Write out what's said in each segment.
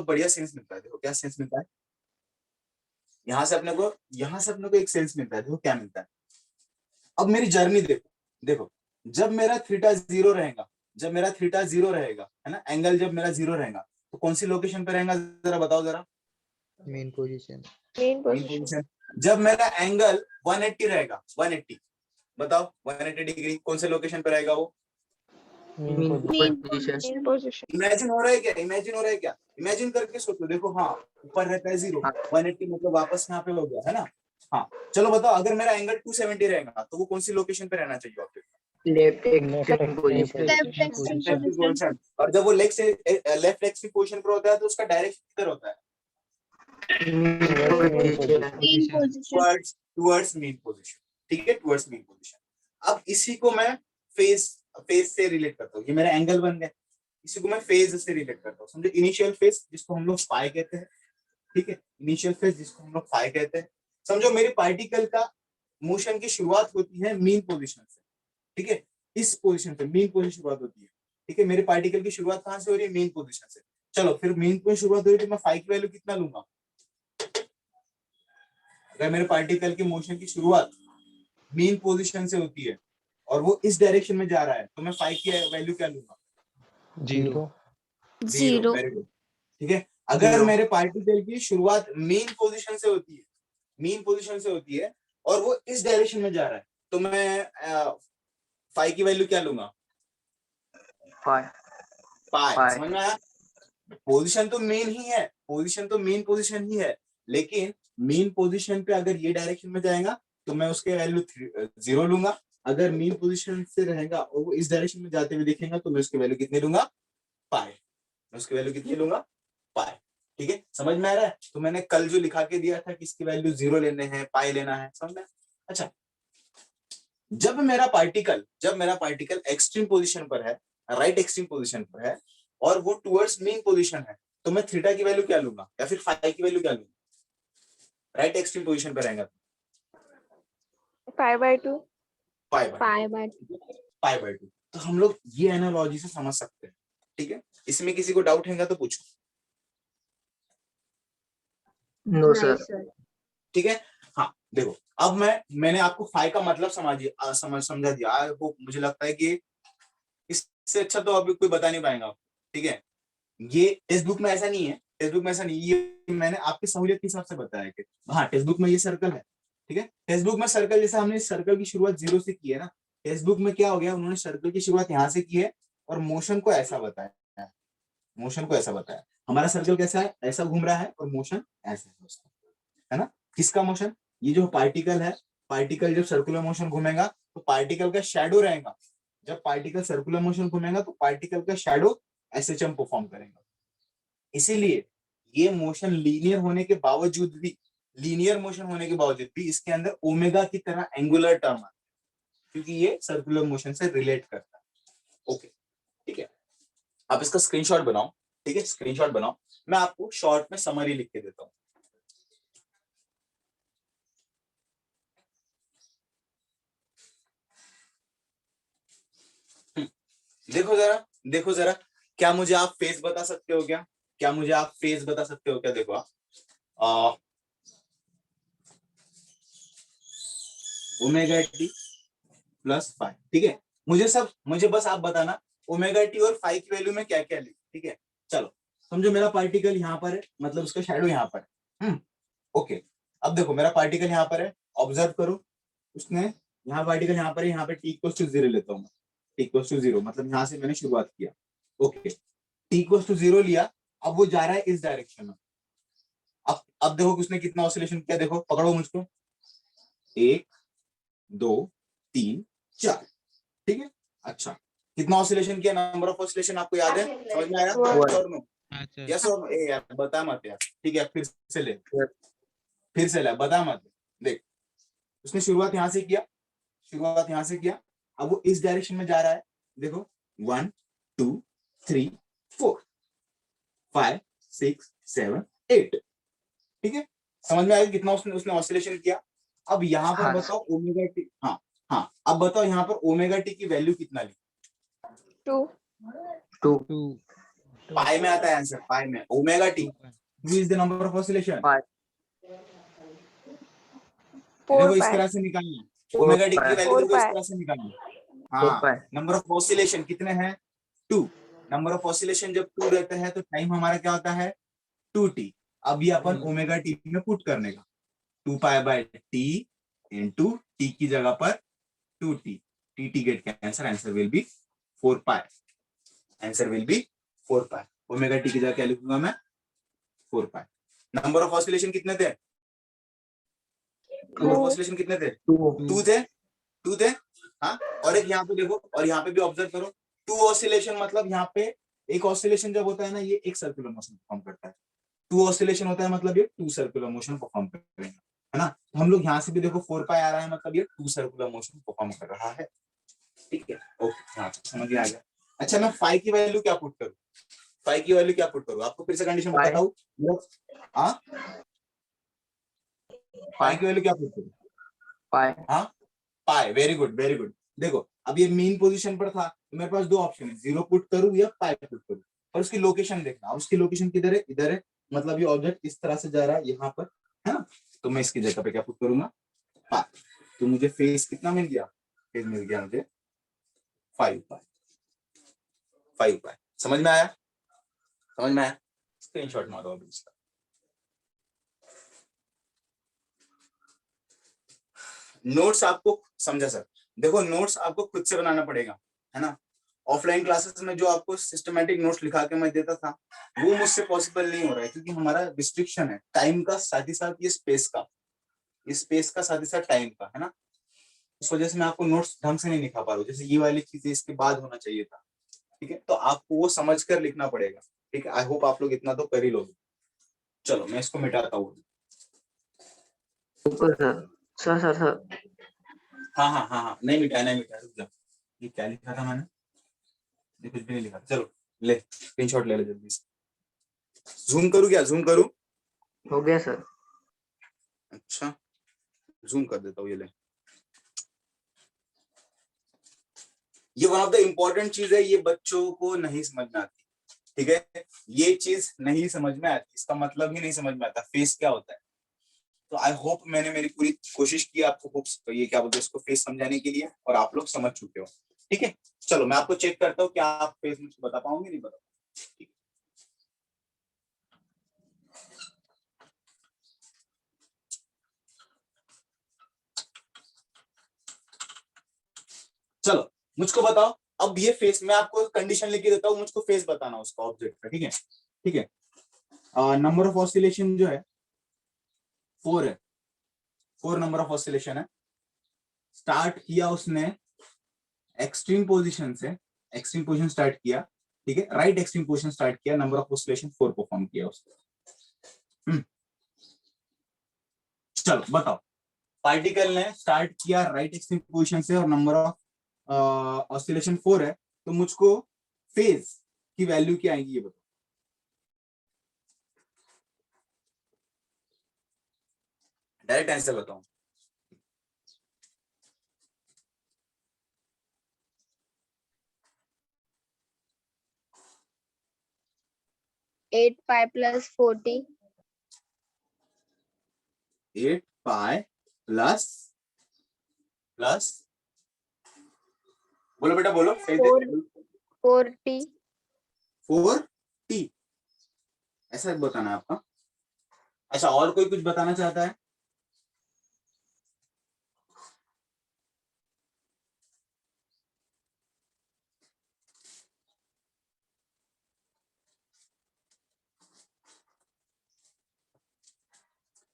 बढ़िया सेंस मिलता है। देखो क्या सेंस मिलता है, यहाँ से अपने को एक सेंस मिलता है। देखो क्या मिलता है, अब मेरी जर्नी देखो, देखो जब मेरा थीटा जीरो रहेगा, जब मेरा थीटा जीरो रहेगा, है ना, एंगल जब मेरा जीरो रहेगा तो कौन सी लोकेशन पे रहेगा, जरा बताओ जरा। Main position. Main position. जब मेरा एंगल 180 रहेगा, 180, बताओ 180 डिग्री कौन से लोकेशन पे रहेगा वो? Main position. इमेजिन हो रहा है क्या, इमेजिन हो रहा है क्या, इमेजिन करके सोचो। देखो हाँ, ऊपर रहता है 0, 180 मतलब वापस यहाँ पे हो गया, है ना। हाँ चलो बताओ, अगर मेरा एंगल 270 रहेगा तो वो कौन सी लोकेशन पे रहना चाहिए आपके? Left extreme position. और जब वो लेफ्ट एक्सट्रीम पोजीशन पर होता है तो उसका डायरेक्शन किधर होता है? Towards mean position. ठीक है, टुवर्ड्स मीन पोजीशन। अब इसी को मैं फेज से रिलेट करता हूँ। ये मेरा एंगल बन गया, इसी को मैं फेज से रिलेट करता हूँ। समझो, इनिशियल फेज जिसको हम लोग फाई कहते हैं, ठीक है, इनिशियल फेज जिसको हम लोग फाई कहते हैं। समझो मेरे पार्टिकल का मोशन की शुरुआत होती है मीन पोजीशन से, ठीक है, इस पोजीशन पे मीन पोजीशन शुरुआत होती है, ठीक है। मेरे पार्टिकल की शुरुआत कहां से हो रही है? मीन पोजीशन से। चलो फिर मीन पोजीशन शुरुआत हो रही है तो मैं फाई की वैल्यू कितना लूंगा? अगर मेरे पार्टिकल की मोशन की शुरुआत मीन पोजीशन से होती है और वो इस डायरेक्शन में जा रहा है तो मैं फाई की वैल्यू क्या लूंगा? 0। वेरी गुड, ठीक है। अगर मेरे पार्टिकल की शुरुआत मेन पोजीशन से होती है, मेन पोजीशन से होती है और वो इस डायरेक्शन में जा रहा है तो मैं फाई की वैल्यू क्या लूंगा? पाई। समझ में आया? पोजीशन तो मेन ही है, पोजीशन तो मेन पोजीशन ही है, लेकिन मेन पोजीशन पे अगर ये डायरेक्शन में जाएगा तो मैं उसके वैल्यू 0 लूंगा। अगर मेन पोजीशन से रहेगा और वो इस डायरेक्शन में जाते हुए दिखेगा तो मैं उसकी वैल्यू कितनी लूंगा? पाई। मैं उसकी वैल्यू कितनी लूंगा? पाई। ठीक है, समझ में आ रहा है? तो मैंने कल जो लिखा के दिया था कि इसकी वैल्यू 0 लेने हैं, पाई लेना है, समझ में? अच्छा, जब मेरा पार्टिकल एक्सट्रीम पोजीशन पर है, राइट एक्सट्रीम पोजीशन पर है और वो टुवर्ड्स मीन पोजीशन है तो मैं थीटा की वैल्यू क्या लूंगा या फिर फाई की वैल्यू क्या लूंगा? राइट एक्सट्रीम पोजीशन पर रहेगा π/2। π/2। तो हम लोग ये एनालॉजी से समझ सकते हैं, ठीक है। इसमें किसी को डाउट है तो पूछो। No sir. ठीक है, हाँ देखो, अब मैंने आपको फाई का मतलब समझा दिया। वो मुझे लगता है कि इससे अच्छा तो अभी कोई बता नहीं पाएगा, ठीक है। ये टेक्स्ट बुक में ऐसा नहीं है, टेक्स्ट बुक में ऐसा नहीं, ये मैंने आपकी सहूलियत के हिसाब से बताया कि हाँ टेक्स्ट बुक में ये सर्कल है, ठीक है। टेक्स्ट बुक में सर्कल, जैसे हमने सर्कल की शुरुआत 0 से की है ना, टेक्स्ट बुक में क्या हो गया, उन्होंने सर्कल की शुरुआत यहाँ से की है और मोशन को ऐसा बताया, मोशन को ऐसा बताया। हमारा सर्कल कैसा है? ऐसा घूम रहा है और मोशन ऐसा है ना। किसका मोशन? ये जो पार्टिकल है, पार्टिकल जब सर्कुलर मोशन घूमेगा तो पार्टिकल का शैडो रहेगा। जब पार्टिकल सर्कुलर मोशन घूमेगा तो पार्टिकल का शैडो एसएचएम परफॉर्म करेगा। इसीलिए ये मोशन लीनियर होने के बावजूद भी, इसके अंदर ओमेगा की तरह एंगुलर टर्म है, क्योंकि ये सर्कुलर मोशन से रिलेट करता है। ओके, ठीक है, आप इसका स्क्रीनशॉट बनाओ, ठीक है, स्क्रीनशॉट बनाओ। मैं आपको शॉर्ट में समरी लिख के देता हूं। देखो जरा, क्या मुझे आप फेज बता सकते हो क्या? देखो आप ओमेगा टी प्लस फाई, ठीक है। मुझे बस आप बताना ओमेगा टी और फाई की वैल्यू में क्या क्या लिख, ठीक है। चलो समझो मेरा पार्टिकल यहाँ पर है, मतलब उसका शैडो यहाँ पर है। ओके, अब देखो मेरा पार्टिकल यहाँ पर है, ऑब्जर्व करो, उसने यहाँ पार्टिकल यहाँ पर है, यहाँ पे टी इक्वल्स टू 0 लेता हूँ मैं, टी इक्वल्स टू 0 मतलब यहाँ से मैंने शुरुआत किया। ओके, टी इक्वल्स टू 0 लिया, अब वो जा रहा है इस डायरेक्शन में। अब देखो उसने कितना ऑसिलेशन किया, देखो पकड़ो मुझको, 1 2 3 4, ठीक है। अच्छा, कितना ऑसिलेशन किया? नंबर ऑफ ऑसिलेशन आपको याद है? समझ में आया? और नो यस और ए यार, बता मत यार, ठीक है। फिर से ले, बता मत, देख उसने शुरुआत यहाँ से किया, अब वो इस डायरेक्शन में जा रहा है। देखो 1 2 3 4 5 6 7 8, ठीक है। समझ में आया कितना उसने ऑसिलेशन किया? अब यहाँ पर बताओ ओमेगा टी, हाँ अब बताओ यहाँ पर ओमेगा टी की वैल्यू कितना ली? 2। पाई में आता है आंसर, पाई में omega T is the number of oscillation. 5 देखो 4 इस pi. तरह से निकालना, ओमेगा टी की वैल्यू 4 देखो इस pi. तरह से निकालना। 4 हाँ, pi नंबर ऑफ ऑसिलेशन कितने हैं? 2। नंबर ऑफ ऑसिलेशन जब 2 रहता है तो टाइम हमारा क्या होता है? 2t। अब ये अपन ओमेगा टी में पुट करने का, 2 pi by T into T की जगह पर 2t, T get cancer, answer will be 4 pi, answer will be 4 pi. Omega T की जगह क्या लिखूंगा मैं? 4 पाई। नंबर ऑफ ऑसिलेशन कितने थे? नंबर ऑफ ऑसिलेशन कितने थे? 2 थे, 2 थे। हाँ, और एक यहाँ पे देखो, और यहाँ पे भी ऑब्जर्व करो, 2 ऑसिलेशन मतलब यहाँ पे एक ऑसिलेशन जब होता है ना, ये एक सर्कुलर मोशन परफॉर्म करता है। 2 ऑसिलेशन होता है मतलब ये 2 सर्कुलर मोशन परफॉर्म करेगा, है ना। तो हम लोग यहाँ से भी देखो 4 पाई आ रहा है, मतलब ये 2 सर्कुलर मोशन परफॉर्म कर रहा है। ठीक है, ओके, हाँ समझ में आ गया। अच्छा, मैं फाई की वैल्यू क्या पुट करूँ? फाई की वैल्यू क्या पुट करूँ? आपको फिर से कंडीशन बताता हूँ। हाँ, फाई की वैल्यू क्या पुट करूँ? पाई हाँ, पाई, वेरी गुड वेरी गुड। देखो अब ये मेन पोजीशन पर था तो मेरे पास 2 ऑप्शन है, 0 पुट करूं या पाई पुट करूं। और उसकी लोकेशन देखना, उसकी लोकेशन किधर है? इधर है, मतलब ये ऑब्जेक्ट इस तरह से जा रहा है यहाँ पर, है ना। तो मैं इसकी जगह पे क्या पुट करूंगा? पाई। तो मुझे फेस कितना मिल गया? फेस मिल गया मुझे 5 पाई, 5 पाई। समझ में आया? समझ में आया? स्क्रीनशॉट मारो अभी इसका। नोट्स आपको समझा सर? देखो नोट्स आपको खुद से बनाना पड़ेगा, है ना। ऑफलाइन क्लासेस में जो आपको सिस्टमैटिक नोट्स लिखा के मैं देता था, वो मुझसे पॉसिबल नहीं हो रहा है, क्योंकि हमारा रिस्ट्रिक्शन है टाइम का, साथ ही साथ ये स्पेस का, साथ ही साथ टाइम का, है ना। इस वजह से मैं आपको नोट्स ढंग से नहीं लिखा पा रहा हूँ। जैसे ये वाली चीजें इसके बाद होना चाहिए था, ठीक है, तो आपको वो समझ कर लिखना पड़ेगा। ठीक है, आई होप आप लोग इतना तो कर ही लोगे। चलो मैं इसको मिटाता हूँ। ऊपर सर सर सर हाँ हाँ हाँ हाँ, नहीं मिटाया नहीं मिटाया, रुक जा। ये क्या लिखा था मैंने? ये कुछ भी नहीं लिखा। चलो ले स्क्रीनशॉट ले ले जल्दी से। जूम करूँ क्या? जूम करूँ? हो गया सर। अच्छा, जूम कर देता हूँ, ये ले। ये वन ऑफ द इम्पोर्टेंट चीज है, ये बच्चों को नहीं समझ में आती। ठीक है, ये चीज नहीं समझ में आती, इसका मतलब ही नहीं समझ में आता फेस क्या होता है। तो आई होप मैंने मेरी पूरी कोशिश की आपको होप्स, तो ये क्या बोलते हैं इसको, फेस समझाने के लिए, और आप लोग समझ चुके हो। ठीक है, चलो मैं आपको चेक करता हूँ क्या आप फेस मुझको बता पाओगे, नहीं बता पाओगे। चलो मुझको बताओ, अब ये फेस, मैं आपको कंडीशन लिख के देता हूँ, मुझको फेस बताना उसका ऑब्जेक्ट का। ठीक है, ठीक है। नंबर ऑफ ऑसिलेशन जो है 4 है, 4 नंबर ऑफ ऑसिलेशन है। स्टार्ट किया उसने एक्सट्रीम पोजीशन से, एक्सट्रीम पोजीशन स्टार्ट किया, ठीक है, राइट एक्सट्रीम पोजीशन स्टार्ट किया, नंबर ऑफ ऑसिलेशन 4 परफॉर्म किया उसने। चलो बताओ, पार्टिकल ने स्टार्ट किया राइट एक्सट्रीम पोजीशन से और नंबर ऑफ ऑसिलेशन 4 है, तो मुझको फेज की वैल्यू क्या आएगी ये बताओ। डायरेक्ट आंसर बताओ। 8 pi plus 40. 8 pi plus plus, बोलो बेटा बोलो, 4t. 4t, ऐसा बताना है आपका। अच्छा, और कोई कुछ बताना चाहता है?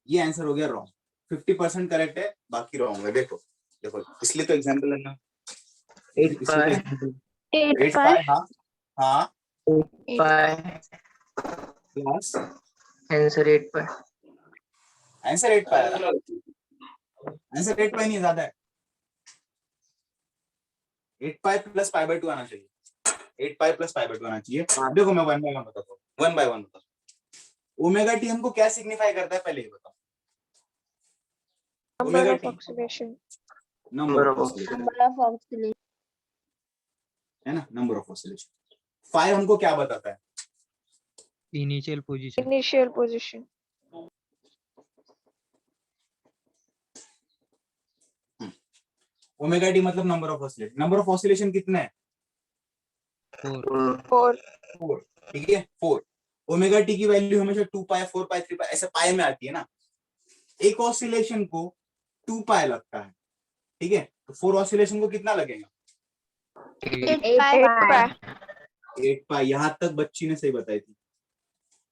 ये आंसर हो गया रॉन्ग। 50% करेक्ट है, बाकी रॉन्ग है। देखो देखो, इसलिए तो एग्जांपल है ना, 8 इसलिए तो पाई एग्जांपल। 8 8 pi. पाई, हाँ हाँ, 8 पाई प्लस आंसर 8 पाई आंसर 8 पाई है। आंसर 8 पाई नहीं, ज्यादा है। 8 पाई प्लस पाई बाय 2 आना चाहिए, 8 पाई प्लस पाई बाय 2 आना चाहिए। देखो मैं 1 बाय 1 बताता हूँ, 1 बाय 1 बताता हूँ। ओमेगा टी हमको क्या सिग्निफाई करता है, पहले ये बताओ। Number omega of T oxidation. Number of oscillation, Number of oxidation. है ना, नंबर ऑफ ऑसिलेशन। 5 हमको क्या बताता है? Initial position. Initial position. Omega T मतलब number of oscillation, number of oscillation कितने हैं? 4. 4. 4, ठीक है 4। ओमेगा टी की वैल्यू हमेशा 2 पाई 4 पाई 3 पाई ऐसे पाई में आती है ना। एक ऑसिलेशन को 2 पाई लगता है, ठीक है, तो 4 ऑसिलेशन को कितना लगेगा? 8 8 pi. 8 पाई। यहां तक बच्ची ने सही बताई थी।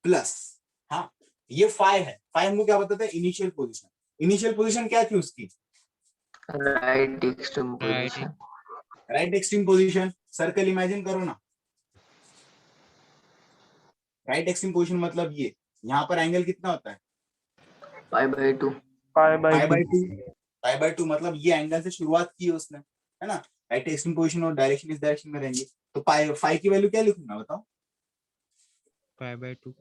प्लस हाँ ये 5 है, 5 हमको क्या बताता है? Initial position. इनिशियल पोजीशन क्या थी उसकी? Right extreme Right. Position. Right extreme position. Circle imagine करो ना। राइट एक्सट्रीम पोजीशन मतलब ये, यहाँ पर एंगल कितना होता है? π/2। पाई बाय टू मतलब ये एंगल से शुरुआत की है उसने, है ना। राइट एक्सट्रीम पोजीशन और डायरेक्शन इस डायरेक्शन में रहेंगे, तो पाई 5 की वैल्यू क्या लिखूंगा बताओ? π/2.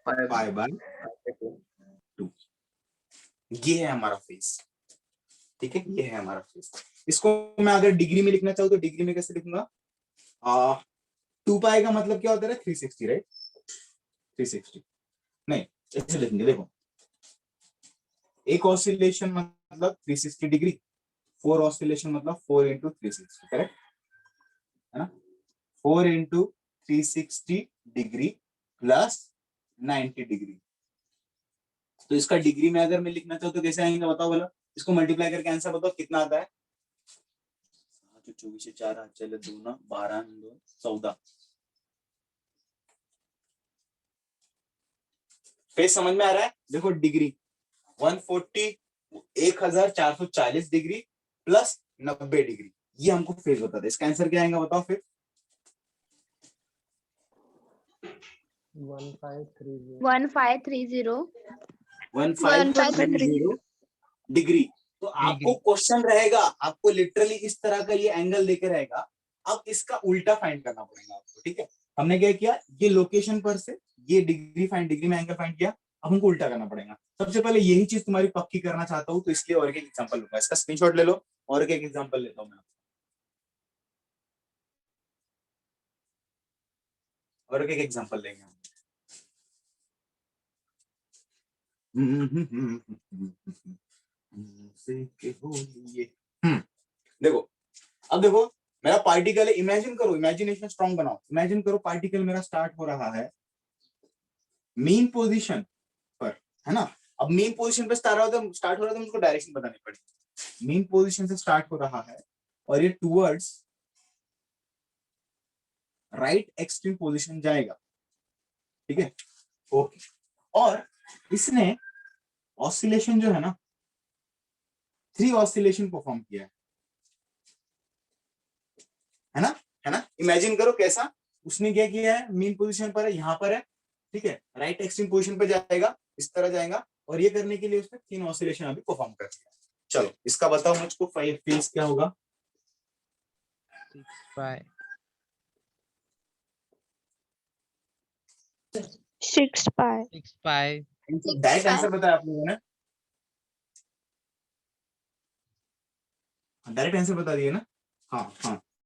Pi by 2। ये है हमारा फेस, ठीक है, ये है हमारा फेस। इसको मैं अगर डिग्री में लिखना चाहूँ तो डिग्री में कैसे लिखूंगा? 2 पाई का मतलब क्या होता है? 360, राइट? 360 नहीं, ऐसे लिखेंगे, देखो एक ऑसिलेशन मतलब 360 डिग्री, 4 ऑसिलेशन मतलब 4 इंटू 360, करेक्ट है ना। 4 इंटू 360 डिग्री प्लस 90 डिग्री। तो इसका डिग्री में अगर मैं लिखना चाहूँ तो कैसे आएंगे बताओ बोला? इसको मल्टीप्लाई करके आंसर बताओ कितना आता है? 24 से 4 हाथ चले 2 ना 12 2 14। फेस समझ में आ रहा है? देखो डिग्री 140 1440 डिग्री प्लस 90 डिग्री, ये हमको फेस बताता है। इसका आंसर क्या आएगा बताओ फिर? 1530. 1530 डिग्री। तो आपको क्वेश्चन रहेगा, आपको लिटरली इस तरह का ये एंगल देके रहेगा, अब इसका उल्टा फाइंड करना पड़ेगा आपको, ठीक है। हमने क्या किया, ये लोकेशन पर से ये डिग्री फाइंड, डिग्री में एंगल फाइंड किया, अब हमको उल्टा करना पड़ेगा। सबसे पहले यही चीज तुम्हारी पक्की करना चाहता हूं, तो इसलिए और एक एग्जांपल लूंगा। इसका स्क्रीनशॉट ले लो और एक एग्जांपल लेता हूं मैं, और एक एग्जांपल लेंगे हम। देखो, अब देखो मेरा पार्टिकल है, इमेजिन करो, इमेजिनेशन स्ट्रांग बनाओ। इमेजिन करो पार्टिकल मेरा स्टार्ट हो रहा है मेन पोजीशन पर, है ना। अब मेन पोजीशन पे स्टार्ट हो रहा है तो मुझको डायरेक्शन बतानी पड़ेगी। मेन पोजीशन से स्टार्ट हो रहा है और ये टुवर्ड्स राइट एक्सट्रीम पोजीशन जाएगा, ठीक है, ओके। और इसने ऑसिलेशन जो है ना, 3 ऑसिलेशन परफॉर्म किया है ना, है ना। इमेजिन करो कैसा उसने क्या किया है, मेन पोजीशन पर है, यहाँ पर है, ठीक है, राइट एक्सट्रीम पोजीशन पे जाएगा, इस तरह जाएगा, और ये करने के लिए उसने 3 ऑसिलेशन अभी परफॉर्म कर दिया। चलो इसका बताओ मुझको, फेस क्या होगा? 6 pi. 6 pi. 6 pi. Direct answer बताया आप लोगों ने, डायरेक्ट आंसर बता दिए ना। हाँ हाँ,